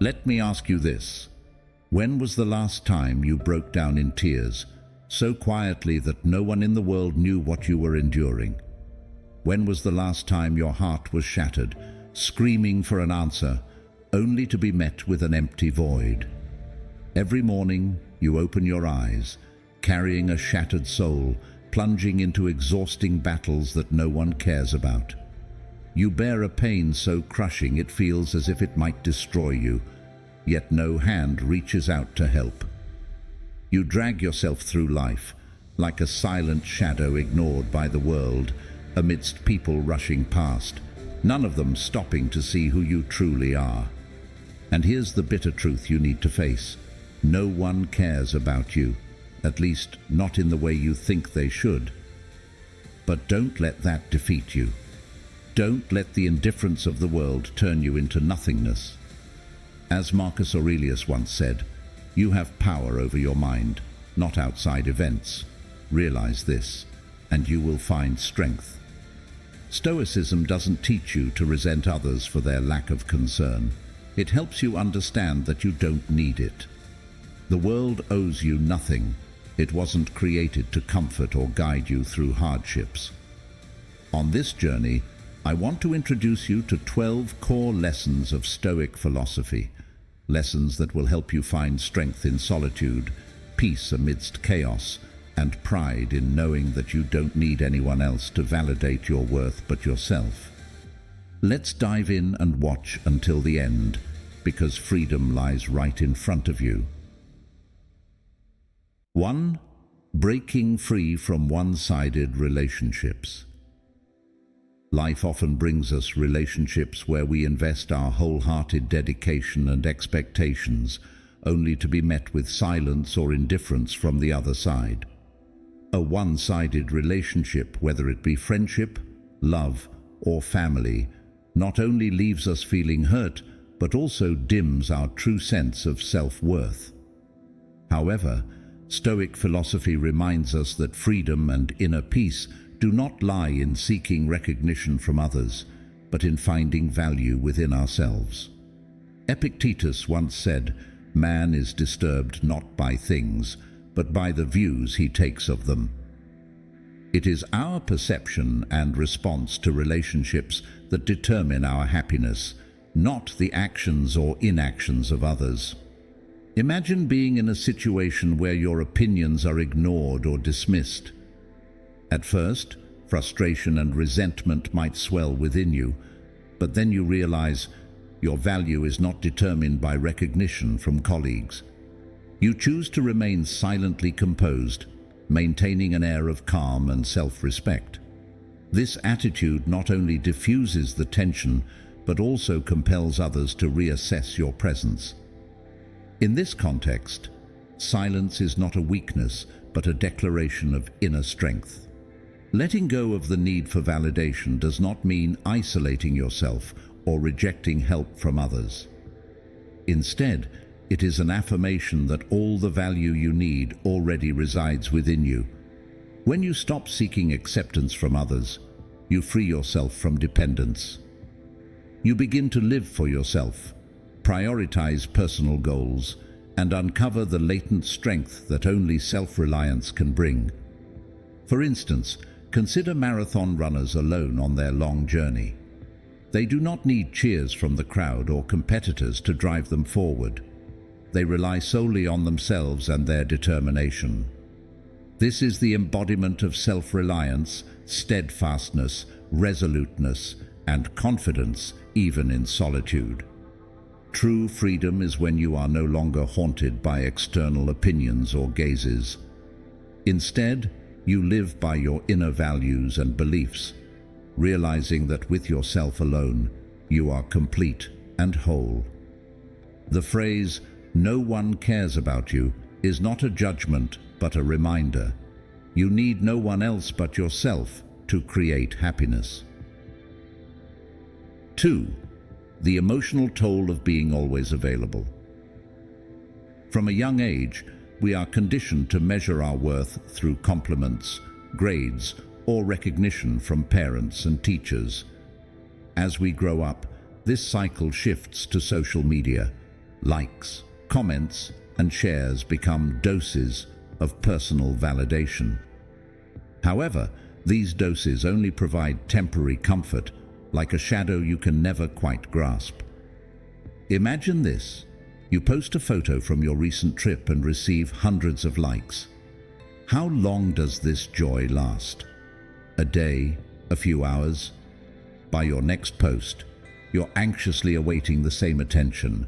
Let me ask you this. When was the last time you broke down in tears, so quietly that no one in the world knew what you were enduring? When was the last time your heart was shattered, screaming for an answer, only to be met with an empty void? Every morning you open your eyes, carrying a shattered soul, plunging into exhausting battles that no one cares about. You bear a pain so crushing it feels as if it might destroy you, yet no hand reaches out to help. You drag yourself through life, like a silent shadow ignored by the world, amidst people rushing past, none of them stopping to see who you truly are. And here's the bitter truth you need to face. No one cares about you, at least not in the way you think they should. But don't let that defeat you. Don't let the indifference of the world turn you into nothingness. As Marcus Aurelius once said, you have power over your mind, not outside events. Realize this, and you will find strength. Stoicism doesn't teach you to resent others for their lack of concern. It helps you understand that you don't need it. The world owes you nothing. It wasn't created to comfort or guide you through hardships. On this journey, I want to introduce you to 12 core lessons of Stoic philosophy, lessons that will help you find strength in solitude, peace amidst chaos, and pride in knowing that you don't need anyone else to validate your worth but yourself. Let's dive in and watch until the end, because freedom lies right in front of you. 1. Breaking free from one-sided relationships. Life often brings us relationships where we invest our wholehearted dedication and expectations, only to be met with silence or indifference from the other side. A one-sided relationship, whether it be friendship, love, or family, not only leaves us feeling hurt, but also dims our true sense of self-worth. However, Stoic philosophy reminds us that freedom and inner peace do not lie in seeking recognition from others, but in finding value within ourselves. Epictetus once said, "Man is disturbed not by things, but by the views he takes of them." It is our perception and response to relationships that determine our happiness, not the actions or inactions of others. Imagine being in a situation where your opinions are ignored or dismissed. At first, frustration and resentment might swell within you, but then you realize your value is not determined by recognition from colleagues. You choose to remain silently composed, maintaining an air of calm and self-respect. This attitude not only diffuses the tension, but also compels others to reassess your presence. In this context, silence is not a weakness, but a declaration of inner strength. Letting go of the need for validation does not mean isolating yourself or rejecting help from others. Instead, it is an affirmation that all the value you need already resides within you. When you stop seeking acceptance from others, you free yourself from dependence. You begin to live for yourself, prioritize personal goals, and uncover the latent strength that only self-reliance can bring. For instance, consider marathon runners alone on their long journey. They do not need cheers from the crowd or competitors to drive them forward. They rely solely on themselves and their determination. This is the embodiment of self-reliance, steadfastness, resoluteness, and confidence, even in solitude. True freedom is when you are no longer haunted by external opinions or gazes. Instead, you live by your inner values and beliefs, realizing that with yourself alone, you are complete and whole. The phrase, "No one cares about you," is not a judgment, but a reminder. You need no one else but yourself to create happiness. 2. The emotional toll of being always available. From a young age, we are conditioned to measure our worth through compliments, grades, or recognition from parents and teachers. As we grow up, this cycle shifts to social media, Likes, comments, and shares become doses of personal validation. However, these doses only provide temporary comfort, like a shadow you can never quite grasp. Imagine this. You post a photo from your recent trip and receive hundreds of likes. How long does this joy last? A day? A few hours? By your next post, you're anxiously awaiting the same attention.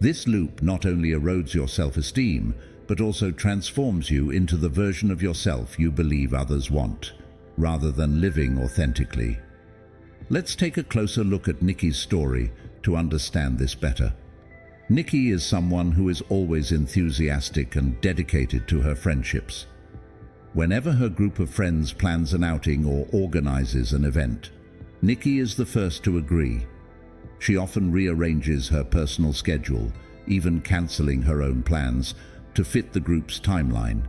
This loop not only erodes your self-esteem, but also transforms you into the version of yourself you believe others want, rather than living authentically. Let's take a closer look at Nikki's story to understand this better. Nikki is someone who is always enthusiastic and dedicated to her friendships. Whenever her group of friends plans an outing or organizes an event, Nikki is the first to agree. She often rearranges her personal schedule, even canceling her own plans, to fit the group's timeline.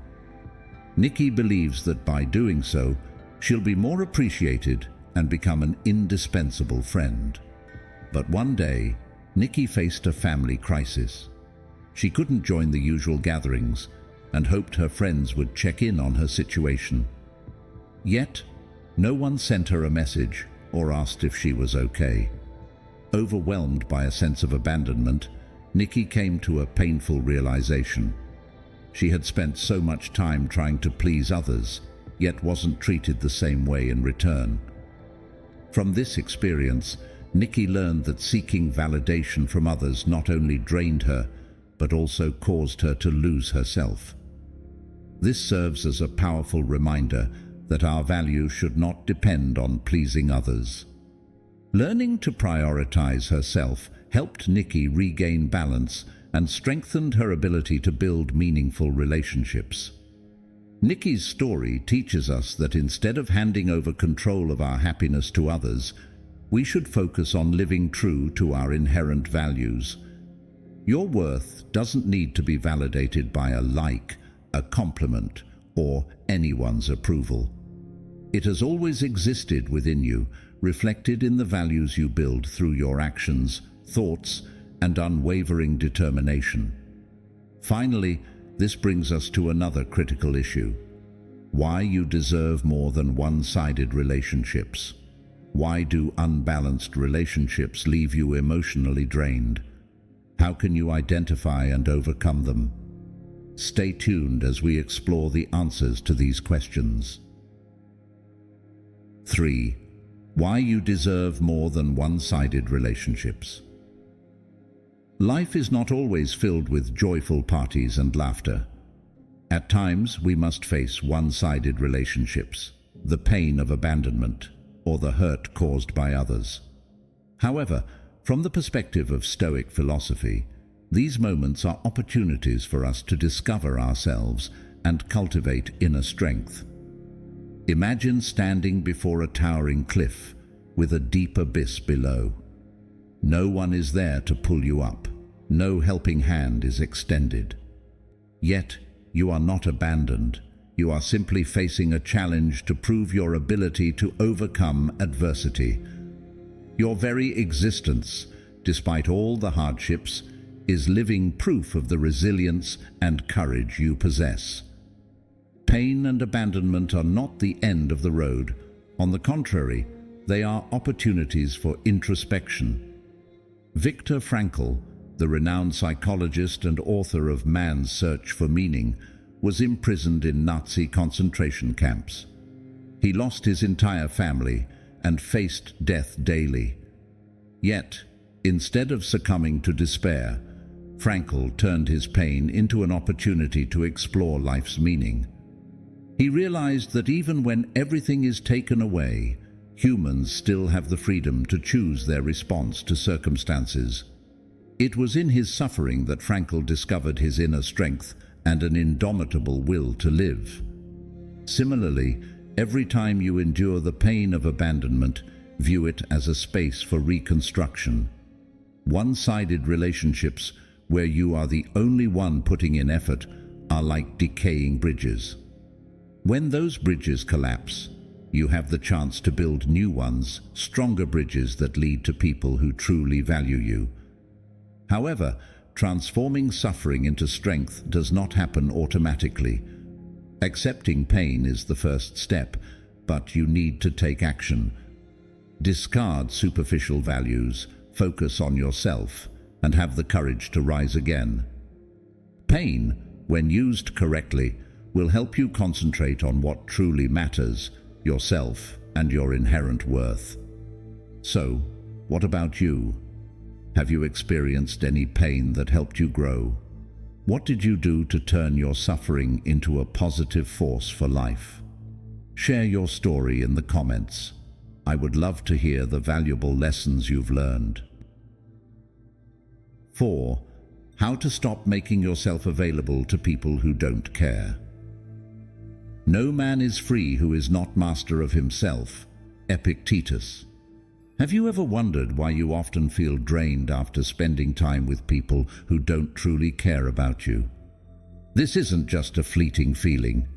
Nikki believes that by doing so, she'll be more appreciated and become an indispensable friend. But one day, Nikki faced a family crisis. She couldn't join the usual gatherings and hoped her friends would check in on her situation. Yet, no one sent her a message or asked if she was okay. Overwhelmed by a sense of abandonment, Nikki came to a painful realization. She had spent so much time trying to please others, yet wasn't treated the same way in return. From this experience, Nikki learned that seeking validation from others not only drained her, but also caused her to lose herself. This serves as a powerful reminder that our value should not depend on pleasing others. Learning to prioritize herself helped Nikki regain balance and strengthened her ability to build meaningful relationships. Nikki's story teaches us that instead of handing over control of our happiness to others, we should focus on living true to our inherent values. Your worth doesn't need to be validated by a like, a compliment, or anyone's approval. It has always existed within you, reflected in the values you build through your actions, thoughts, and unwavering determination. Finally, this brings us to another critical issue: why you deserve more than one-sided relationships. Why do unbalanced relationships leave you emotionally drained? How can you identify and overcome them? Stay tuned as we explore the answers to these questions. 3. Why you deserve more than one-sided relationships. Life is not always filled with joyful parties and laughter. At times, we must face one-sided relationships, the pain of abandonment, or the hurt caused by others. However, from the perspective of Stoic philosophy, these moments are opportunities for us to discover ourselves and cultivate inner strength. Imagine standing before a towering cliff with a deep abyss below. No one is there to pull you up. No helping hand is extended. Yet, you are not abandoned. You are simply facing a challenge to prove your ability to overcome adversity. Your very existence, despite all the hardships, is living proof of the resilience and courage you possess. Pain and abandonment are not the end of the road. On the contrary, they are opportunities for introspection. Viktor Frankl, the renowned psychologist and author of Man's Search for Meaning, was imprisoned in Nazi concentration camps. He lost his entire family and faced death daily. Yet, instead of succumbing to despair, Frankl turned his pain into an opportunity to explore life's meaning. He realized that even when everything is taken away, humans still have the freedom to choose their response to circumstances. It was in his suffering that Frankl discovered his inner strength and an indomitable will to live. Similarly, every time you endure the pain of abandonment, view it as a space for reconstruction. One-sided relationships, where you are the only one putting in effort, are like decaying bridges. When those bridges collapse, you have the chance to build new ones, stronger bridges that lead to people who truly value you. However, transforming suffering into strength does not happen automatically. Accepting pain is the first step, but you need to take action. Discard superficial values, focus on yourself, and have the courage to rise again. Pain, when used correctly, will help you concentrate on what truly matters, yourself and your inherent worth. So, what about you? Have you experienced any pain that helped you grow? What did you do to turn your suffering into a positive force for life? Share your story in the comments. I would love to hear the valuable lessons you've learned. 4. How to stop making yourself available to people who don't care. No man is free who is not master of himself. Epictetus. Have you ever wondered why you often feel drained after spending time with people who don't truly care about you? This isn't just a fleeting feeling.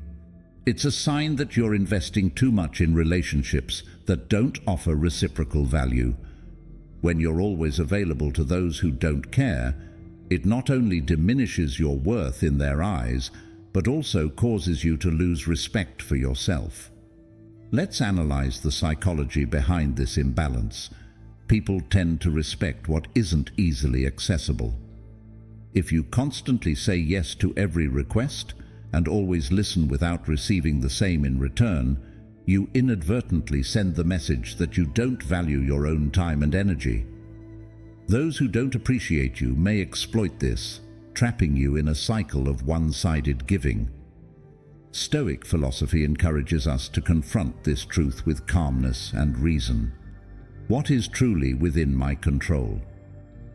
It's a sign that you're investing too much in relationships that don't offer reciprocal value. When you're always available to those who don't care, it not only diminishes your worth in their eyes, but also causes you to lose respect for yourself. Let's analyze the psychology behind this imbalance. People tend to respect what isn't easily accessible. If you constantly say yes to every request and always listen without receiving the same in return, you inadvertently send the message that you don't value your own time and energy. Those who don't appreciate you may exploit this, trapping you in a cycle of one-sided giving. Stoic philosophy encourages us to confront this truth with calmness and reason. What is truly within my control?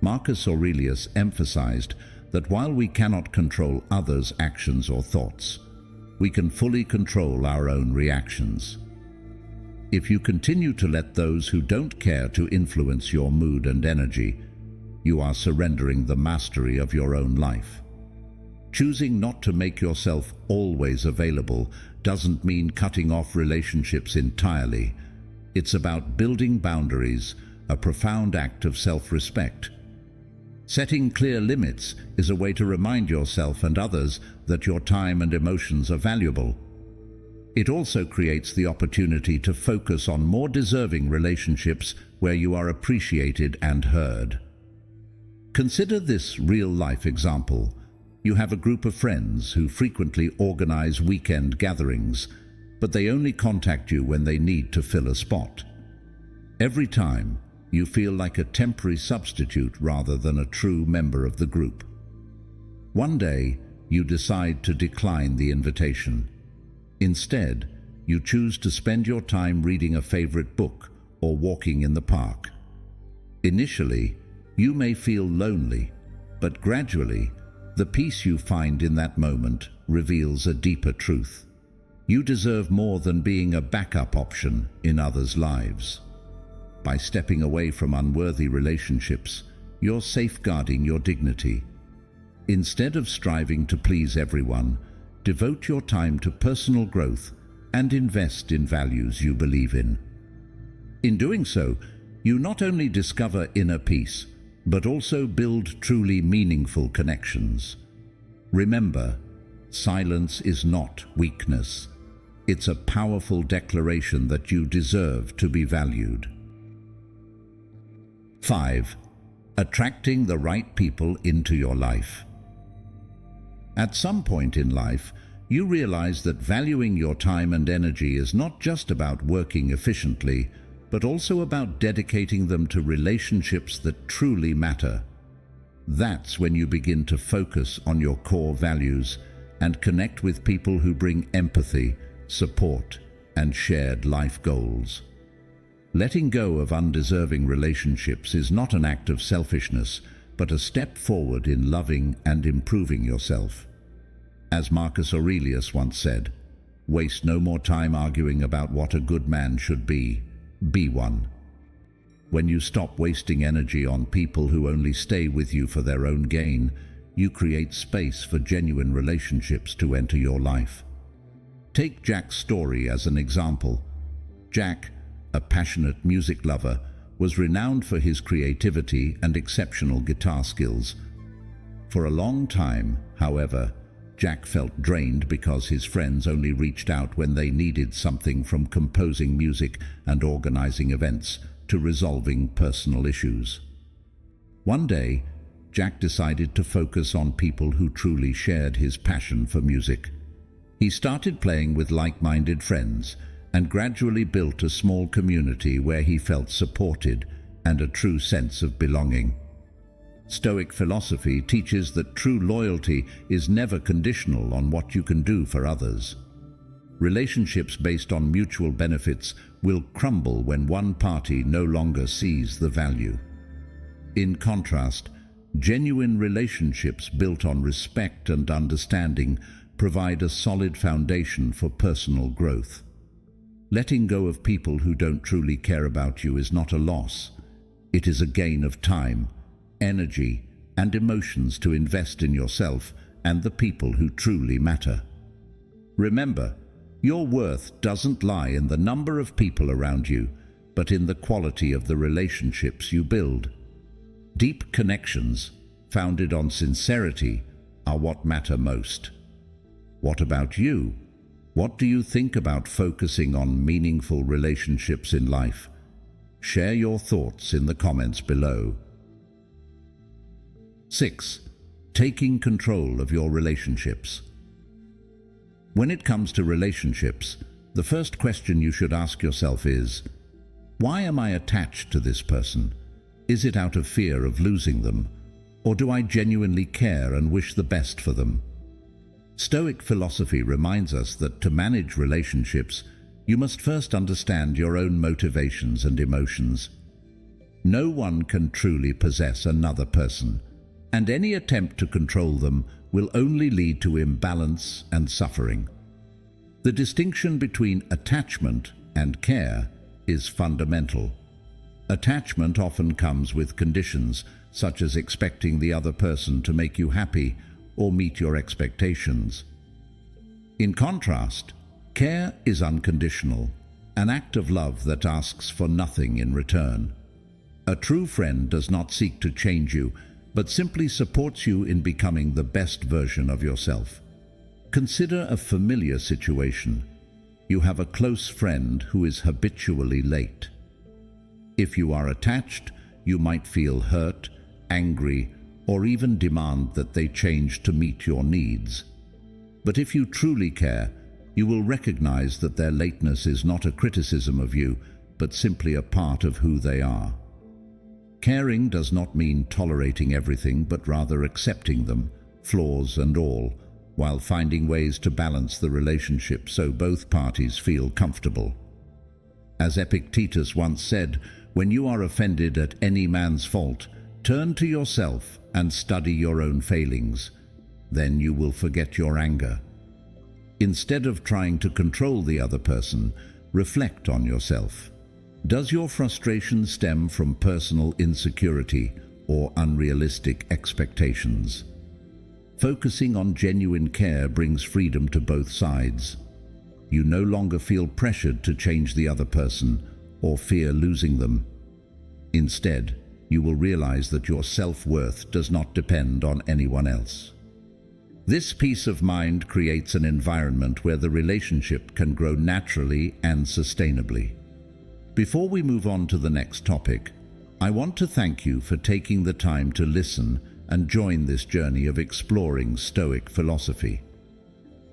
Marcus Aurelius emphasized that while we cannot control others' actions or thoughts, we can fully control our own reactions. If you continue to let those who don't care to influence your mood and energy, you are surrendering the mastery of your own life. Choosing not to make yourself always available doesn't mean cutting off relationships entirely. It's about building boundaries, a profound act of self-respect. Setting clear limits is a way to remind yourself and others that your time and emotions are valuable. It also creates the opportunity to focus on more deserving relationships where you are appreciated and heard. Consider this real-life example. You have a group of friends who frequently organize weekend gatherings, but they only contact you when they need to fill a spot. Every time, you feel like a temporary substitute rather than a true member of the group. One day, you decide to decline the invitation. Instead, you choose to spend your time reading a favorite book or walking in the park. Initially, you may feel lonely, but gradually, the peace you find in that moment reveals a deeper truth. You deserve more than being a backup option in others' lives. By stepping away from unworthy relationships, you're safeguarding your dignity. Instead of striving to please everyone, devote your time to personal growth and invest in values you believe in. In doing so, you not only discover inner peace, but also build truly meaningful connections. Remember, silence is not weakness. It's a powerful declaration that you deserve to be valued. 5. Attracting the right people into your life. At some point in life, you realize that valuing your time and energy is not just about working efficiently, but also about dedicating them to relationships that truly matter. That's when you begin to focus on your core values and connect with people who bring empathy, support, and shared life goals. Letting go of undeserving relationships is not an act of selfishness, but a step forward in loving and improving yourself. As Marcus Aurelius once said, "Waste no more time arguing about what a good man should be. Be one." When you stop wasting energy on people who only stay with you for their own gain, you create space for genuine relationships to enter your life. Take Jack's story as an example. Jack, a passionate music lover, was renowned for his creativity and exceptional guitar skills. For a long time, however, Jack felt drained because his friends only reached out when they needed something, from composing music and organizing events to resolving personal issues. One day, Jack decided to focus on people who truly shared his passion for music. He started playing with like-minded friends and gradually built a small community where he felt supported and a true sense of belonging. Stoic philosophy teaches that true loyalty is never conditional on what you can do for others. Relationships based on mutual benefits will crumble when one party no longer sees the value. In contrast, genuine relationships built on respect and understanding provide a solid foundation for personal growth. Letting go of people who don't truly care about you is not a loss. It is a gain of time, energy, and emotions to invest in yourself and the people who truly matter. Remember, your worth doesn't lie in the number of people around you, but in the quality of the relationships you build. Deep connections, founded on sincerity, are what matter most. What about you? What do you think about focusing on meaningful relationships in life? Share your thoughts in the comments below. 6. Taking control of your relationships. When it comes to relationships, the first question you should ask yourself is, why am I attached to this person? Is it out of fear of losing them? Or do I genuinely care and wish the best for them? Stoic philosophy reminds us that to manage relationships, you must first understand your own motivations and emotions. No one can truly possess another person, and any attempt to control them will only lead to imbalance and suffering. The distinction between attachment and care is fundamental. Attachment often comes with conditions, such as expecting the other person to make you happy or meet your expectations. In contrast, care is unconditional, an act of love that asks for nothing in return. A true friend does not seek to change you, but simply supports you in becoming the best version of yourself. Consider a familiar situation. You have a close friend who is habitually late. If you are attached, you might feel hurt, angry, or even demand that they change to meet your needs. But if you truly care, you will recognize that their lateness is not a criticism of you, but simply a part of who they are. Caring does not mean tolerating everything, but rather accepting them, flaws and all, while finding ways to balance the relationship so both parties feel comfortable. As Epictetus once said, when you are offended at any man's fault, turn to yourself and study your own failings. Then you will forget your anger. Instead of trying to control the other person, reflect on yourself. Does your frustration stem from personal insecurity or unrealistic expectations? Focusing on genuine care brings freedom to both sides. You no longer feel pressured to change the other person or fear losing them. Instead, you will realize that your self-worth does not depend on anyone else. This peace of mind creates an environment where the relationship can grow naturally and sustainably. Before we move on to the next topic, I want to thank you for taking the time to listen and join this journey of exploring Stoic philosophy.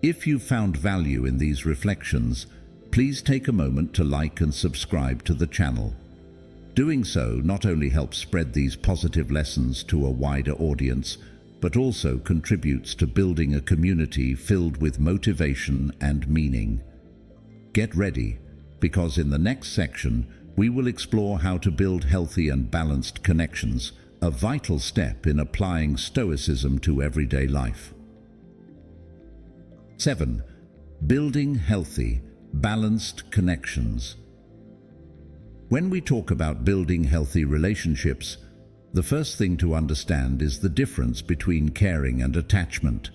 If you found value in these reflections, please take a moment to like and subscribe to the channel. Doing so not only helps spread these positive lessons to a wider audience, but also contributes to building a community filled with motivation and meaning. Get ready, because in the next section, we will explore how to build healthy and balanced connections, a vital step in applying Stoicism to everyday life. 7. Building healthy, balanced connections. When we talk about building healthy relationships, the first thing to understand is the difference between caring and attachment.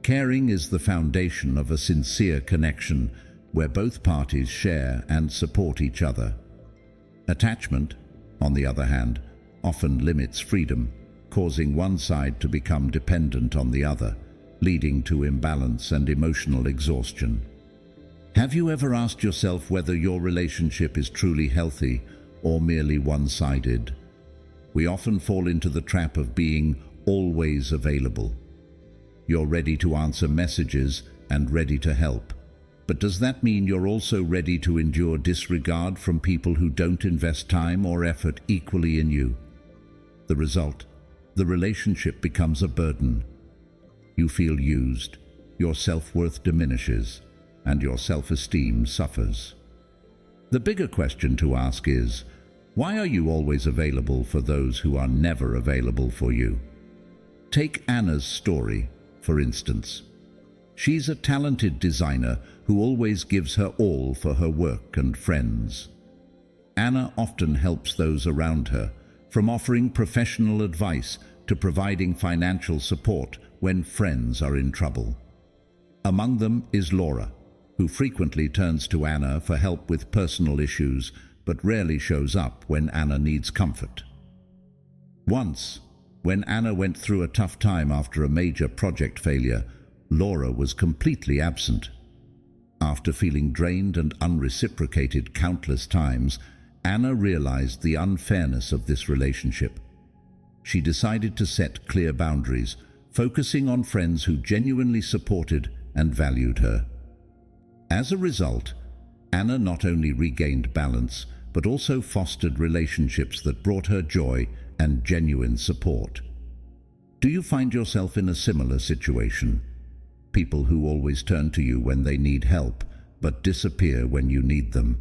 Caring is the foundation of a sincere connection where both parties share and support each other. Attachment, on the other hand, often limits freedom, causing one side to become dependent on the other, leading to imbalance and emotional exhaustion. Have you ever asked yourself whether your relationship is truly healthy or merely one-sided? We often fall into the trap of being always available. You're ready to answer messages and ready to help. But does that mean you're also ready to endure disregard from people who don't invest time or effort equally in you? The result: the relationship becomes a burden. You feel used, your self-worth diminishes, and your self-esteem suffers. The bigger question to ask is, why are you always available for those who are never available for you? Take Anna's story, for instance. She's a talented designer who always gives her all for her work and friends. Anna often helps those around her, from offering professional advice to providing financial support when friends are in trouble. Among them is Laura, who frequently turns to Anna for help with personal issues but rarely shows up when Anna needs comfort. Once, when Anna went through a tough time after a major project failure, Laura was completely absent. After feeling drained and unreciprocated countless times, Anna realized the unfairness of this relationship. She decided to set clear boundaries, focusing on friends who genuinely supported and valued her. As a result, Anna not only regained balance, but also fostered relationships that brought her joy and genuine support. Do you find yourself in a similar situation? People who always turn to you when they need help, but disappear when you need them.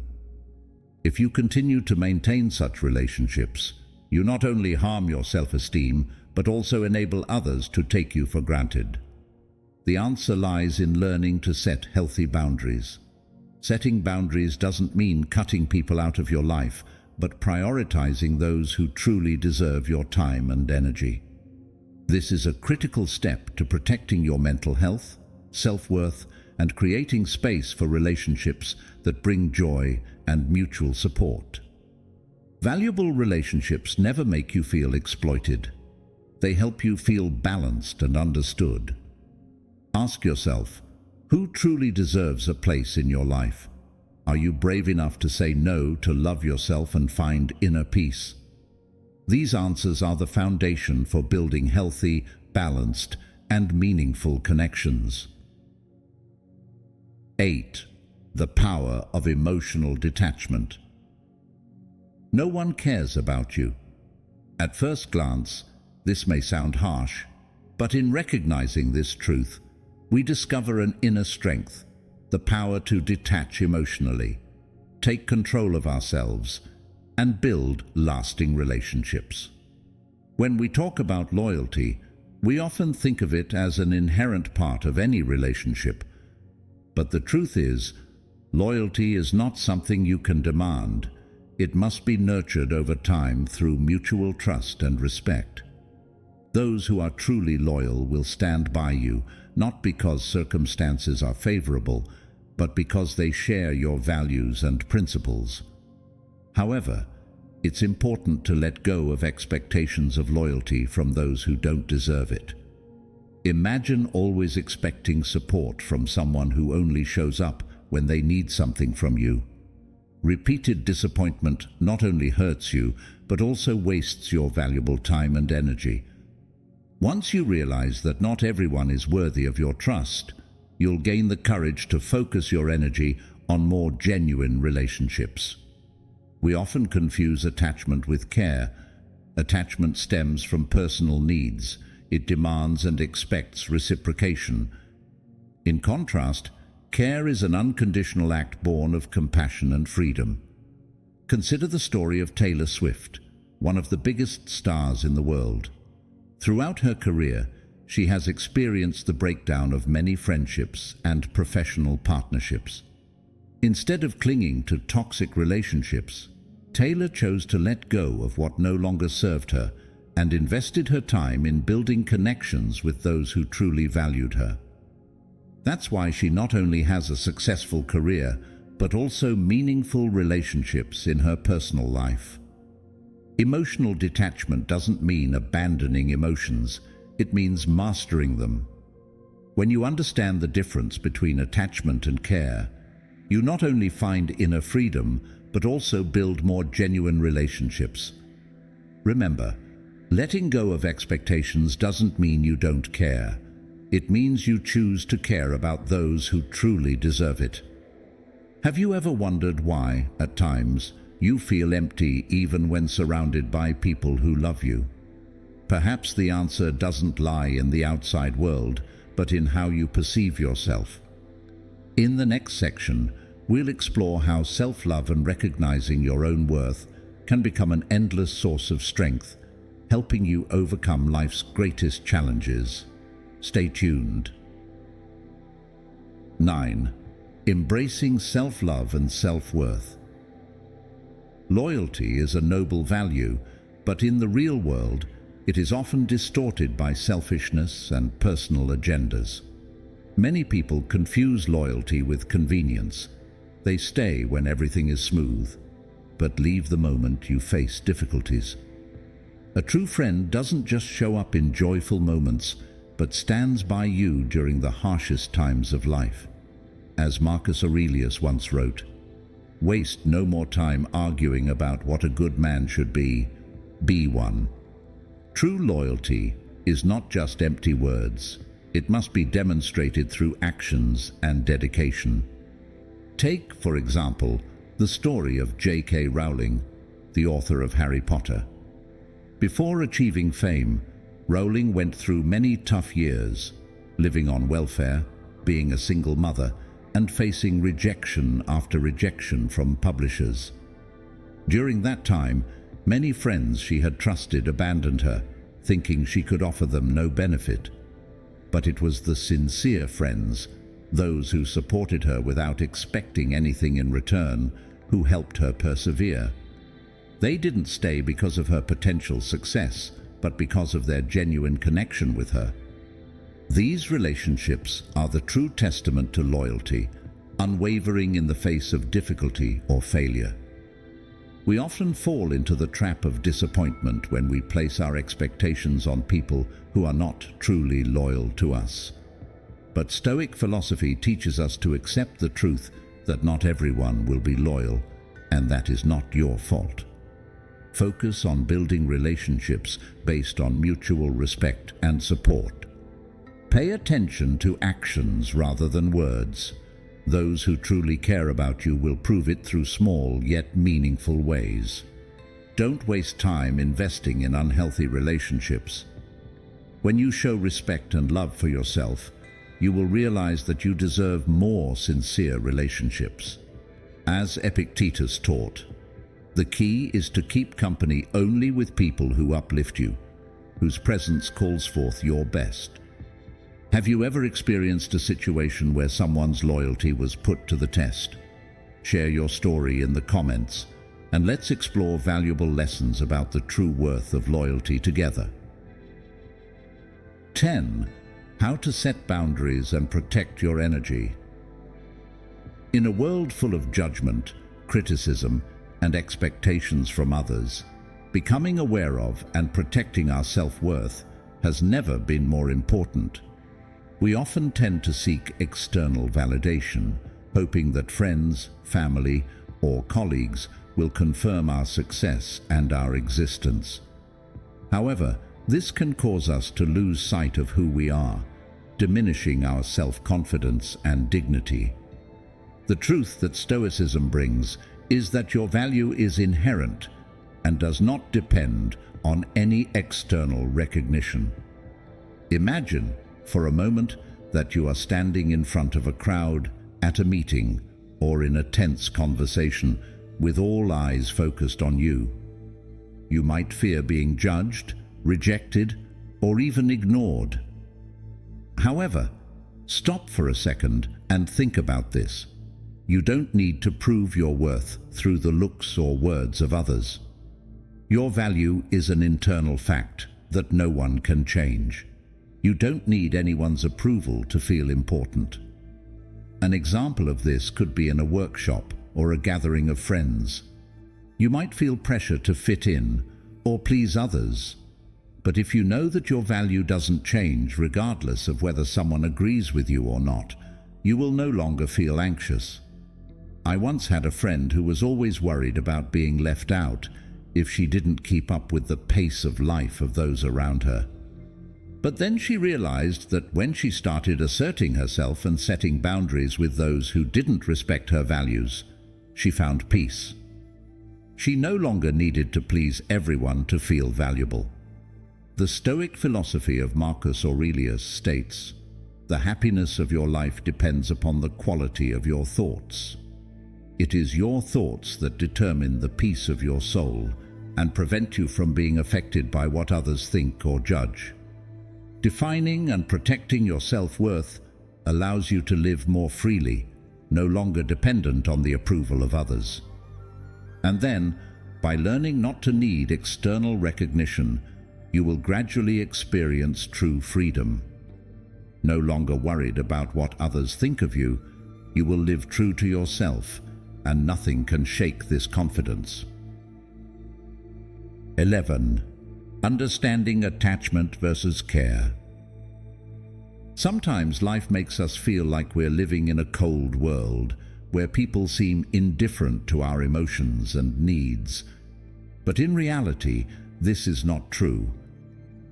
If you continue to maintain such relationships, you not only harm your self-esteem, but also enable others to take you for granted. The answer lies in learning to set healthy boundaries. Setting boundaries doesn't mean cutting people out of your life, but prioritizing those who truly deserve your time and energy. This is a critical step to protecting your mental health, self-worth, and creating space for relationships that bring joy and mutual support. Valuable relationships never make you feel exploited. They help you feel balanced and understood. Ask yourself, who truly deserves a place in your life? Are you brave enough to say no to love yourself and find inner peace? These answers are the foundation for building healthy, balanced, and meaningful connections. 8. The power of emotional detachment. No one cares about you. At first glance, this may sound harsh, but in recognizing this truth, we discover an inner strength, the power to detach emotionally, take control of ourselves, and build lasting relationships. When we talk about loyalty, we often think of it as an inherent part of any relationship. But the truth is, loyalty is not something you can demand. It must be nurtured over time through mutual trust and respect. Those who are truly loyal will stand by you, not because circumstances are favorable, but because they share your values and principles. However, it's important to let go of expectations of loyalty from those who don't deserve it. Imagine always expecting support from someone who only shows up when they need something from you. Repeated disappointment not only hurts you, but also wastes your valuable time and energy. Once you realize that not everyone is worthy of your trust, you'll gain the courage to focus your energy on more genuine relationships. We often confuse attachment with care. Attachment stems from personal needs. It demands and expects reciprocation. In contrast, care is an unconditional act born of compassion and freedom. Consider the story of Taylor Swift, one of the biggest stars in the world. Throughout her career, she has experienced the breakdown of many friendships and professional partnerships. Instead of clinging to toxic relationships, Taylor chose to let go of what no longer served her and invested her time in building connections with those who truly valued her. That's why she not only has a successful career, but also meaningful relationships in her personal life. Emotional detachment doesn't mean abandoning emotions, it means mastering them. When you understand the difference between attachment and care, you not only find inner freedom, but also build more genuine relationships. Remember, letting go of expectations doesn't mean you don't care. It means you choose to care about those who truly deserve it. Have you ever wondered why, at times, you feel empty even when surrounded by people who love you? Perhaps the answer doesn't lie in the outside world, but in how you perceive yourself. In the next section, we'll explore how self-love and recognizing your own worth can become an endless source of strength, helping you overcome life's greatest challenges. Stay tuned. 9. Embracing self-love and self-worth. Loyalty is a noble value, but in the real world, it is often distorted by selfishness and personal agendas. Many people confuse loyalty with convenience. They stay when everything is smooth, but leave the moment you face difficulties. A true friend doesn't just show up in joyful moments, but stands by you during the harshest times of life. As Marcus Aurelius once wrote, "Waste no more time arguing about what a good man should be one." True loyalty is not just empty words. It must be demonstrated through actions and dedication. Take, for example, the story of J.K. Rowling, the author of Harry Potter. Before achieving fame, Rowling went through many tough years, living on welfare, being a single mother, and facing rejection after rejection from publishers. During that time, many friends she had trusted abandoned her, thinking she could offer them no benefit. But it was the sincere friends, those who supported her without expecting anything in return, who helped her persevere. They didn't stay because of her potential success, but because of their genuine connection with her. These relationships are the true testament to loyalty, unwavering in the face of difficulty or failure. We often fall into the trap of disappointment when we place our expectations on people who are not truly loyal to us. But Stoic philosophy teaches us to accept the truth that not everyone will be loyal, and that is not your fault. Focus on building relationships based on mutual respect and support. Pay attention to actions rather than words. Those who truly care about you will prove it through small yet meaningful ways. Don't waste time investing in unhealthy relationships. When you show respect and love for yourself, you will realize that you deserve more sincere relationships. As Epictetus taught, the key is to keep company only with people who uplift you, whose presence calls forth your best. Have you ever experienced a situation where someone's loyalty was put to the test? Share your story in the comments, and let's explore valuable lessons about the true worth of loyalty together. 10. How to set boundaries and protect your energy. In a world full of judgment, criticism, and expectations from others, becoming aware of and protecting our self-worth has never been more important. We often tend to seek external validation, hoping that friends, family, or colleagues will confirm our success and our existence. However, this can cause us to lose sight of who we are, diminishing our self-confidence and dignity. The truth that Stoicism brings is that your value is inherent and does not depend on any external recognition. Imagine, for a moment, that you are standing in front of a crowd, at a meeting, or in a tense conversation, with all eyes focused on you. You might fear being judged, rejected, or even ignored. However, stop for a second and think about this. You don't need to prove your worth through the looks or words of others. Your value is an internal fact that no one can change. You don't need anyone's approval to feel important. An example of this could be in a workshop or a gathering of friends. You might feel pressure to fit in, or please others. But if you know that your value doesn't change regardless of whether someone agrees with you or not, you will no longer feel anxious. I once had a friend who was always worried about being left out if she didn't keep up with the pace of life of those around her. But then she realized that when she started asserting herself and setting boundaries with those who didn't respect her values, she found peace. She no longer needed to please everyone to feel valuable. The Stoic philosophy of Marcus Aurelius states, "The happiness of your life depends upon the quality of your thoughts. It is your thoughts that determine the peace of your soul and prevent you from being affected by what others think or judge." Defining and protecting your self-worth allows you to live more freely, no longer dependent on the approval of others. And then, by learning not to need external recognition, you will gradually experience true freedom. No longer worried about what others think of you, you will live true to yourself, and nothing can shake this confidence. 11. Understanding attachment versus care. Sometimes life makes us feel like we're living in a cold world, where people seem indifferent to our emotions and needs. But in reality, this is not true.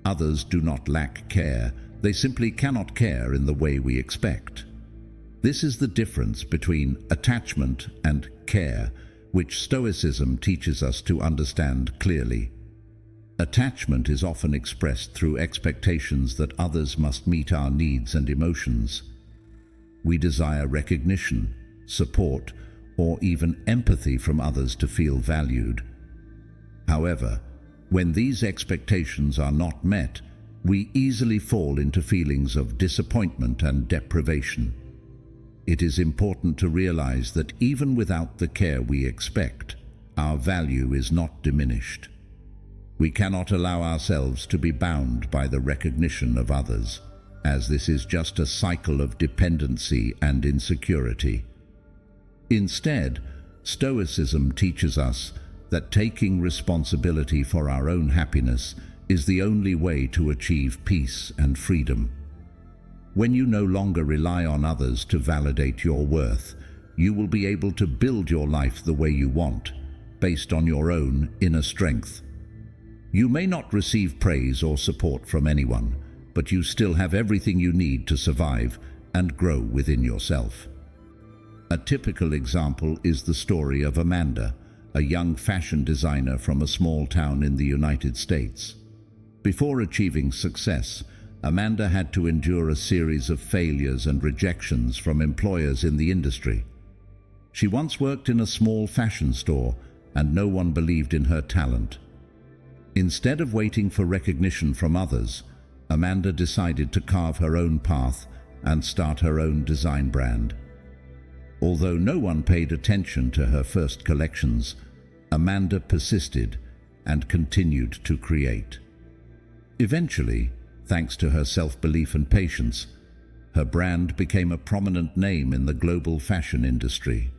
Others do not lack care, they simply cannot care in the way we expect. This is the difference between attachment and care, which Stoicism teaches us to understand clearly. Attachment is often expressed through expectations that others must meet our needs and emotions. We desire recognition, support, or even empathy from others to feel valued. However, when these expectations are not met, we easily fall into feelings of disappointment and deprivation. It is important to realize that even without the care we expect, our value is not diminished. We cannot allow ourselves to be bound by the recognition of others, as this is just a cycle of dependency and insecurity. Instead, Stoicism teaches us that taking responsibility for our own happiness is the only way to achieve peace and freedom. When you no longer rely on others to validate your worth, you will be able to build your life the way you want, based on your own inner strength. You may not receive praise or support from anyone, but you still have everything you need to survive and grow within yourself. A typical example is the story of Amanda, a young fashion designer from a small town in the United States. Before achieving success, Amanda had to endure a series of failures and rejections from employers in the industry. She once worked in a small fashion store, and no one believed in her talent. Instead of waiting for recognition from others, Amanda decided to carve her own path and start her own design brand. Although no one paid attention to her first collections, Amanda persisted and continued to create. Eventually, thanks to her self-belief and patience, her brand became a prominent name in the global fashion industry.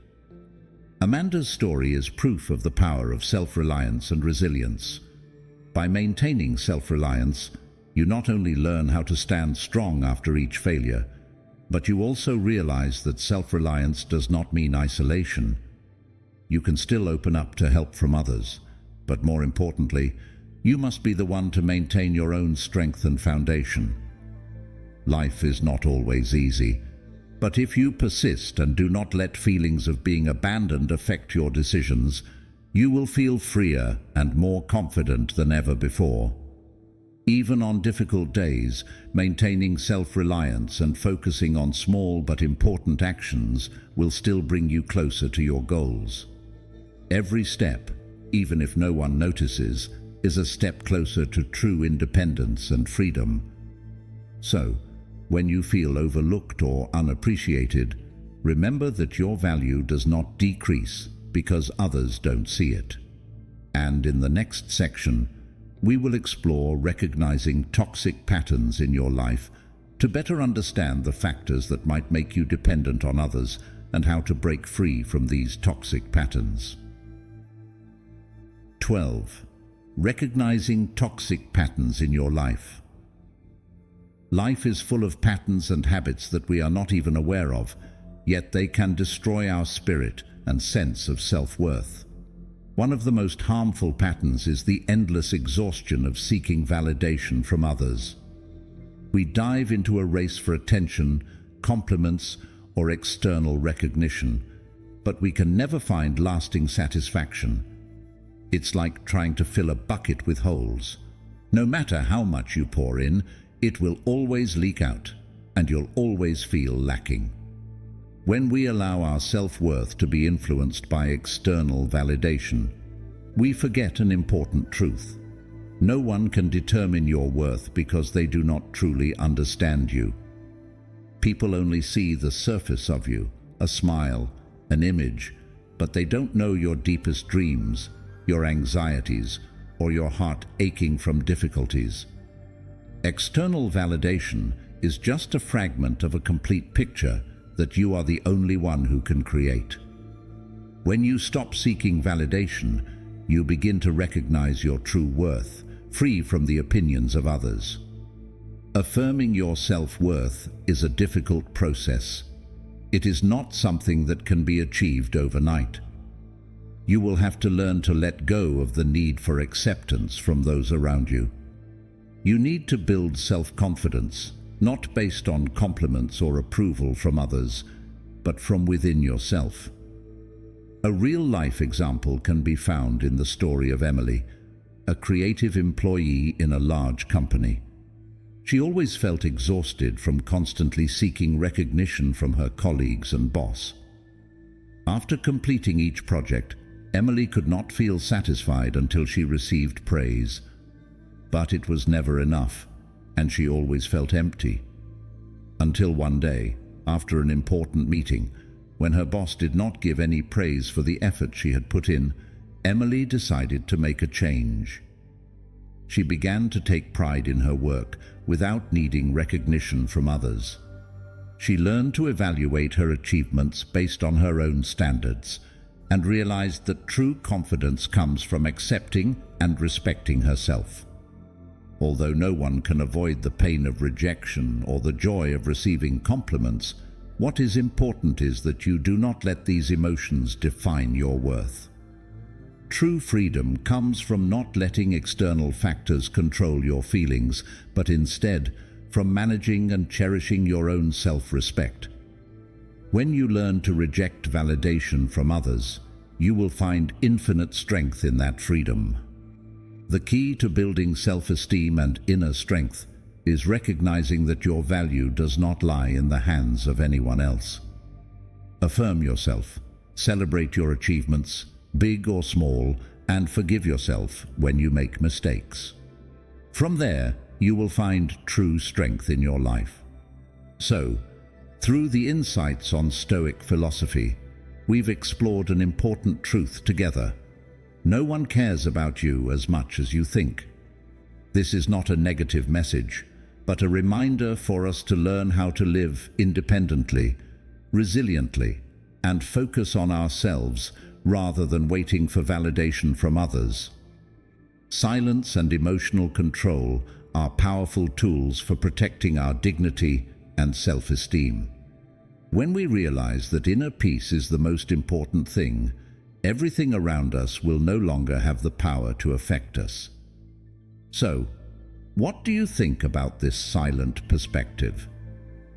Amanda's story is proof of the power of self-reliance and resilience. By maintaining self-reliance, you not only learn how to stand strong after each failure, but you also realize that self-reliance does not mean isolation. You can still open up to help from others, but more importantly, you must be the one to maintain your own strength and foundation. Life is not always easy, but if you persist and do not let feelings of being abandoned affect your decisions, you will feel freer and more confident than ever before. Even on difficult days, maintaining self-reliance and focusing on small but important actions will still bring you closer to your goals. Every step, even if no one notices, is a step closer to true independence and freedom. So, when you feel overlooked or unappreciated, remember that your value does not decrease because others don't see it. And in the next section, we will explore recognizing toxic patterns in your life to better understand the factors that might make you dependent on others and how to break free from these toxic patterns. 12. Recognizing toxic patterns in your life. Life is full of patterns and habits that we are not even aware of, yet they can destroy our spirit and sense of self-worth. One of the most harmful patterns is the endless exhaustion of seeking validation from others. We dive into a race for attention, compliments, or external recognition, but we can never find lasting satisfaction. It's like trying to fill a bucket with holes. No matter how much you pour in, it will always leak out, and you'll always feel lacking. When we allow our self-worth to be influenced by external validation, we forget an important truth. No one can determine your worth because they do not truly understand you. People only see the surface of you, a smile, an image, but they don't know your deepest dreams, your anxieties, or your heart aching from difficulties. External validation is just a fragment of a complete picture that you are the only one who can create. When you stop seeking validation, you begin to recognize your true worth, free from the opinions of others. Affirming your self-worth is a difficult process. It is not something that can be achieved overnight. You will have to learn to let go of the need for acceptance from those around you. You need to build self-confidence, not based on compliments or approval from others, but from within yourself. A real-life example can be found in the story of Emily, a creative employee in a large company. She always felt exhausted from constantly seeking recognition from her colleagues and boss. After completing each project, Emily could not feel satisfied until she received praise. But it was never enough, and she always felt empty. Until one day, after an important meeting, when her boss did not give any praise for the effort she had put in, Emily decided to make a change. She began to take pride in her work without needing recognition from others. She learned to evaluate her achievements based on her own standards and realized that true confidence comes from accepting and respecting herself. Although no one can avoid the pain of rejection or the joy of receiving compliments, what is important is that you do not let these emotions define your worth. True freedom comes from not letting external factors control your feelings, but instead from managing and cherishing your own self-respect. When you learn to reject validation from others, you will find infinite strength in that freedom. The key to building self-esteem and inner strength is recognizing that your value does not lie in the hands of anyone else. Affirm yourself, celebrate your achievements, big or small, and forgive yourself when you make mistakes. From there, you will find true strength in your life. So, through the insights on Stoic philosophy, we've explored an important truth together. No one cares about you as much as you think. This is not a negative message, but a reminder for us to learn how to live independently, resiliently, and focus on ourselves rather than waiting for validation from others. Silence and emotional control are powerful tools for protecting our dignity and self-esteem. When we realize that inner peace is the most important thing, everything around us will no longer have the power to affect us. So, what do you think about this silent perspective?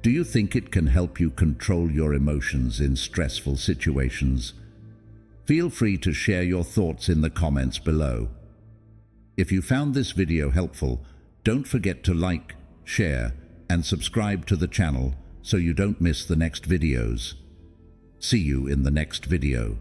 Do you think it can help you control your emotions in stressful situations? Feel free to share your thoughts in the comments below. If you found this video helpful, don't forget to like, share, and subscribe to the channel so you don't miss the next videos. See you in the next video.